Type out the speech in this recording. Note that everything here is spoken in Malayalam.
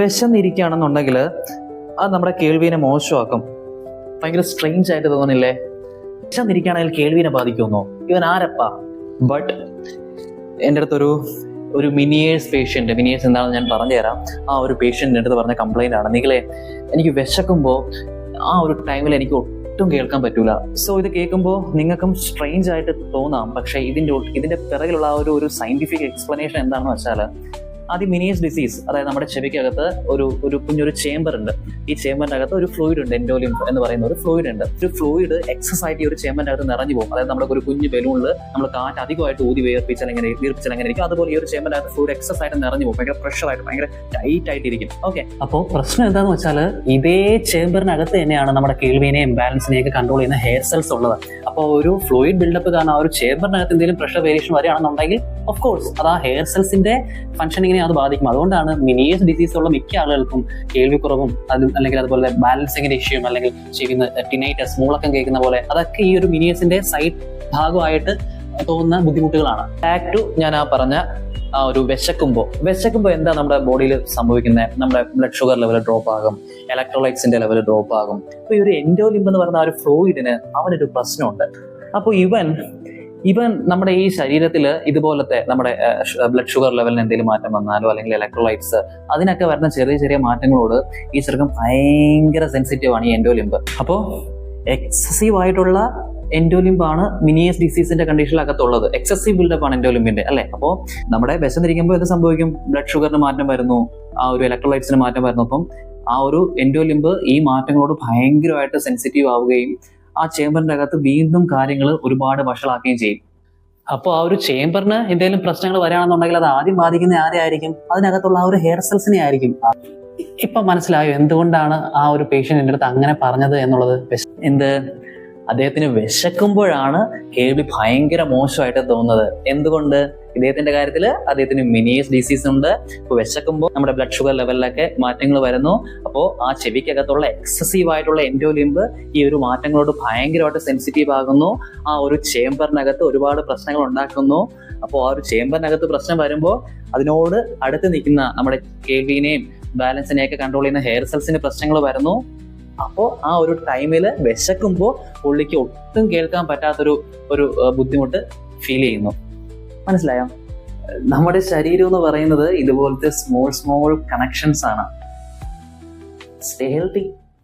വിശന്നിരിക്കുകയാണെന്നുണ്ടെങ്കിൽ അത് നമ്മുടെ കേൾവിനെ മോശമാക്കും. ഭയങ്കര സ്ട്രെയിഞ്ച് ആയിട്ട് തോന്നില്ലേ? വിശന്നിരിക്കുകയാണെങ്കിൽ കേൾവിനെ ബാധിക്കുമെന്നോ? ഇവൻ ആരപ്പാ? ബട്ട് എൻ്റെ അടുത്തൊരു മിനിയേഴ്സ് പേഷ്യൻ്റ്, മിനിയേഴ്സ് എന്താണെന്ന് ഞാൻ പറഞ്ഞുതരാം. ആ ഒരു പേഷ്യൻ്റിൻ്റെ അടുത്ത് പറഞ്ഞ കംപ്ലൈൻ്റ് ആണ്, നിങ്ങളെ എനിക്ക് വിശക്കുമ്പോൾ ആ ഒരു ടൈമിൽ എനിക്ക് ഒട്ടും കേൾക്കാൻ പറ്റൂല. സോ ഇത് കേൾക്കുമ്പോൾ നിങ്ങൾക്കും സ്ട്രെയിഞ്ച് ആയിട്ട് തോന്നാം. പക്ഷേ ഇതിൻ്റെ പിറകിലുള്ള ആ ഒരു സയന്റിഫിക് എക്സ്പ്ലനേഷൻ എന്താണെന്ന് വെച്ചാൽ, ആദ്യം മിനിയേഴ്സ് ഡിസീസ്, അതായത് നമ്മുടെ ചെവിക്കകത്ത് ഒരു കുഞ്ഞൊരു ചേമ്പർ ഉണ്ട്. ഈ ചേമ്പറിൻ്റെ അകത്ത് ഒരു ഫ്ലൂയിഡ് ഉണ്ട്, എൻഡോലിംബ് എന്ന് പറയുന്ന ഒരു ഫ്ലൂയിഡ് ഉണ്ട്. ഒരു ഫ്ലൂയിഡ് എക്സസ് ആയിട്ട് ഈ ഒരു ചേമ്പറിൻ്റെ അകത്ത് നിറഞ്ഞു പോകും. അതായത് നമ്മുടെ ഒരു കുഞ്ഞ് ബലൂണിൽ നമ്മൾ കാറ്റ് അധികമായിട്ട് ഊതി വീർപ്പിച്ചാൽ എങ്ങനെ ഇരിക്കും, അതുപോലെ ഈ ഒരു ചേമ്പറിൻ്റെ അകത്ത് ഫ്ലൂയിഡ് എക്സസ് ആയിട്ട് നിറഞ്ഞു പോകും. ഭയങ്കര പ്രഷറായിട്ട് ഭയങ്കര ടൈറ്റ് ആയിട്ടിരിക്കും. ഓക്കെ, അപ്പോൾ പ്രശ്നം എന്താണെന്ന് വെച്ചാൽ ഇതേ ചേമ്പറിനകത്ത് തന്നെയാണ് നമ്മുടെ കേൾവിനെയും ബാലൻസിനെയൊക്കെ കൺട്രോൾ ചെയ്യുന്ന ഹെയർ സെൽസ് ഉള്ളത്. അപ്പോൾ ഒരു ഫ്ലൂയിഡ് ബിൽഡപ്പ് കാരണം ആ ഒരു ചേമ്പറിനകത്ത് എന്തെങ്കിലും പ്രഷർ വേരിയേഷൻ വരികയാണെന്നുണ്ടെങ്കിൽ ഓഫ് കോഴ്സ് അത് ആ ഹെയർ സെൽസിന്റെ ഫംഗ്ഷനിങ്ങിനെ അത് ബാധിക്കും. അതുകൊണ്ടാണ് മിനിയേഴ്സ് ഡിസീസ് ഉള്ള മിക്ക ആളുകൾക്കും കേൾവിക്കുറവും അല്ലെങ്കിൽ അതുപോലെ ബാലൻസിങ്ങിന്റെ ഇഷ്യൂയും അല്ലെങ്കിൽ ചെയ്യുന്ന ടിനൈറ്റസ്, മൂളക്കം കേൾക്കുന്ന പോലെ, അതൊക്കെ ഈ ഒരു മിനിയേഴ്സിന്റെ സൈഡ് ഭാഗമായിട്ട് തോന്നുന്ന ബുദ്ധിമുട്ടുകളാണ്. ബാക്ക് ടു ഞാൻ ആ പറഞ്ഞ ആ ഒരു വിശക്കുമ്പോൾ എന്താ നമ്മുടെ ബോഡിയിൽ സംഭവിക്കുന്നത്? നമ്മുടെ ബ്ലഡ് ഷുഗർ ലെവൽ ഡ്രോപ്പ് ആകും, ഇലക്ട്രോലൈറ്റ്സിന്റെ ലെവൽ ഡ്രോപ്പ് ആകും. അപ്പൊ ഈ ഒരു എൻഡോലിംബ് എന്ന് പറയുന്ന ആ ഒരു ഫ്ലൂയിഡിന് അവനൊരു പ്രശ്നമുണ്ട്. അപ്പോൾ ഇവൻ നമ്മുടെ ഈ ശരീരത്തിൽ ഇതുപോലത്തെ നമ്മുടെ ബ്ലഡ് ഷുഗർ ലെവലിന് എന്തെങ്കിലും മാറ്റം വന്നാലോ അല്ലെങ്കിൽ ഇലക്ട്രോലൈറ്റ്സ്, അതിനൊക്കെ വരുന്ന ചെറിയ ചെറിയ മാറ്റങ്ങളോട് ഈ ചെറുക്കം ഭയങ്കര സെൻസിറ്റീവ് ആണ്, ഈ എൻഡോലിംബ്. അപ്പോൾ എക്സസീവ് ആയിട്ടുള്ള എൻഡോലിംബാണ് മിനിയേഴ്സ് ഡിസീസിന്റെ കണ്ടീഷനിലകത്തുള്ളത്. എക്സസീവ് ബിൽഡപ്പ് ആണ് എൻഡോലിംബിന്റെ, അല്ലെ? അപ്പോൾ നമ്മുടെ വിശന്നിരിക്കുമ്പോൾ എന്ത് സംഭവിക്കും? ബ്ലഡ് ഷുഗറിന് മാറ്റം വരുന്നു, ആ ഒരു ഇലക്ട്രോലൈറ്റ്സിന് മാറ്റം വരുന്നു. അപ്പം ആ ഒരു എൻഡോലിംബ് ഈ മാറ്റങ്ങളോട് ഭയങ്കരമായിട്ട് സെൻസിറ്റീവ് ആവുകയും ആ ചേമ്പറിന്റെ അകത്ത് വീണ്ടും കാര്യങ്ങൾ ഒരുപാട് വഷളാക്കുകയും ചെയ്യും. അപ്പോൾ ആ ഒരു ചേമ്പറിന് എന്തെങ്കിലും പ്രശ്നങ്ങൾ വരികയാണെന്നുണ്ടെങ്കിൽ അത് ആദ്യം ബാധിക്കുന്ന ആരെയായിരിക്കും? അതിനകത്തുള്ള ആ ഒരു ഹെയർ സെൽസിനെ ആയിരിക്കും. ഇപ്പൊ മനസ്സിലായോ എന്തുകൊണ്ടാണ് ആ ഒരു പേഷ്യന്റ് എൻ്റെ അടുത്ത് അങ്ങനെ പറഞ്ഞത് എന്നുള്ളത്? അദ്ദേഹത്തിന് വിശക്കുമ്പോഴാണ് കേൾവി ഭയങ്കര മോശമായിട്ട് തോന്നുന്നത്. എന്തുകൊണ്ട്? ഇദ്ദേഹത്തിന്റെ കാര്യത്തിൽ അദ്ദേഹത്തിന് മിനിയേഴ്സ് ഡിസീസ് ഉണ്ട്. ഇപ്പോൾ വിശക്കുമ്പോൾ നമ്മുടെ ബ്ലഡ് ഷുഗർ ലെവലിലൊക്കെ മാറ്റങ്ങൾ വരുന്നു. അപ്പോൾ ആ ചെവിക്കകത്തുള്ള എക്സസീവ് ആയിട്ടുള്ള എൻഡോലിംബ് ഈ ഒരു മാറ്റങ്ങളോട് ഭയങ്കരമായിട്ട് സെൻസിറ്റീവ് ആകുന്നു. ആ ഒരു ചേമ്പറിനകത്ത് ഒരുപാട് പ്രശ്നങ്ങൾ ഉണ്ടാക്കുന്നു. അപ്പോൾ ആ ഒരു ചേമ്പറിനകത്ത് പ്രശ്നം വരുമ്പോൾ അതിനോട് അടുത്ത് നിൽക്കുന്ന നമ്മുടെ കേൾവിനെയും ബാലൻസിനെയൊക്കെ കൺട്രോൾ ചെയ്യുന്ന ഹെയർ സെൽസിന് പ്രശ്നങ്ങൾ വരുന്നു. അപ്പോൾ ആ ഒരു ടൈമിൽ വിശക്കുമ്പോൾ പുള്ളിക്ക് ഒട്ടും കേൾക്കാൻ പറ്റാത്തൊരു ബുദ്ധിമുട്ട് ഫീൽ ചെയ്യുന്നു. മനസ്സിലായോ? നമ്മുടെ ശരീരം എന്ന് പറയുന്നത് ഇതുപോലത്തെ സ്മോൾ കണക്ഷൻസ് ആണ്. Stay healthy.